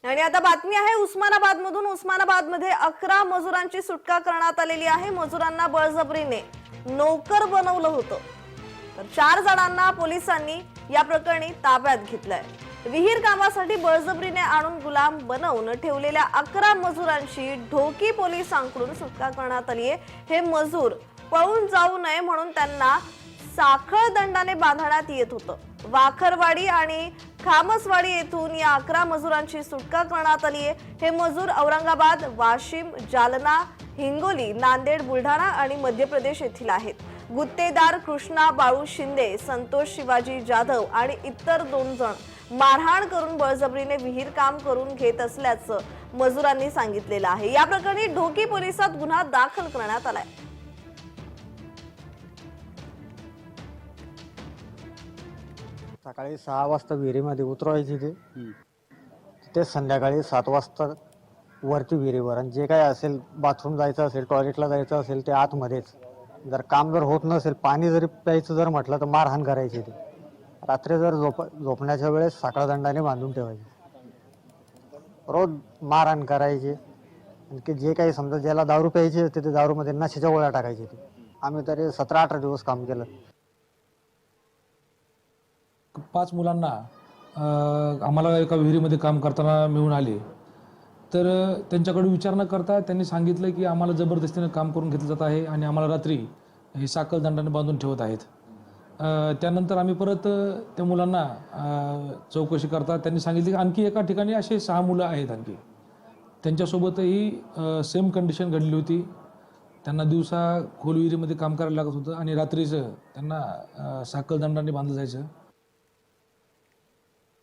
आणि आता बातमी आहे उस्मानाबादमधून। उस्मानाबादमध्ये 11 मजुरांची सुटका करण्यात आलेली आहे। मजुरांना बळजबरीने नोकर बनवलं होतं, तर 4 जणांना पोलिसांनी या प्रकरणी ताब्यात घेतलंय। विहीर कामासाठी बळजबरीने आणून गुलाम बनवून ठेवलेल्या 11 मजुरांची ढोकी पोलिसांकडून सुटका करण्यात आली आहे। हे मजूर पळून जाऊ नये म्हणून त्यांना साखळ दंडाने बांधण्यात येत होतं। वाखरवाडी आणि खामसवाडी येथून या 11 मजुरांची सुटका करण्यात आली आहे। हे मजूर औरंगाबाद, वाशिम, जालना, हिंगोली, नांदेड, बुलढाणा आणि मध्य प्रदेश येथील आहेत। गुत्तेदार कृष्णा बाळू शिंदे, संतोष शिवाजी जाधव आणि इतर 2 जण मारहाण करून बळजबरीने विहीर काम करून घेत असल्याचं मजुरांनी सांगितलेलं आहे। या प्रकरणी ढोकी पोलिसात गुन्हा दाखल करण्यात आलाय। सकाळी 6 वाजता विहिरीमध्ये उतरवायची ते संध्याकाळी 7 वाजता वरती विहिरीवर, आणि जे काय असेल बाथरूम जायचं असेल, टॉयलेटला जायचं असेल ते आतमध्येच। जर काम जर होत नसेल, पाणी जरी प्यायचं जर म्हटलं तर मारहाण करायची। ते रात्री जर झोपण्याच्या वेळेस साखळदंडाने बांधून ठेवायचे, रोज मारहाण करायची। आणि जे काही समजा ज्याला दारू प्यायची असते ते दारूमध्ये नशेच्या गोळ्या टाकायचे। ते आम्ही तरी 17-18 दिवस काम केलं। 5 मुलांना आम्हाला एका विहिरीमध्ये काम करताना मिळून आले, तर त्यांच्याकडे विचार न करता त्यांनी सांगितलं की आम्हाला जबरदस्तीने काम करून घेतलं जात आहे आणि आम्हाला रात्री हे साखळ दंडाने बांधून ठेवत आहेत। त्यानंतर आम्ही परत त्या मुलांना चौकशी करता त्यांनी सांगितले की आणखी एका ठिकाणी असे 6 मुलं आहेत, आणखी त्यांच्यासोबतही सेम कंडिशन घडली होती। त्यांना दिवसा खोल विहिरीमध्ये काम करायला लागत होतं आणि रात्रीचं त्यांना साखळ दंडाने बांधलं जायचं।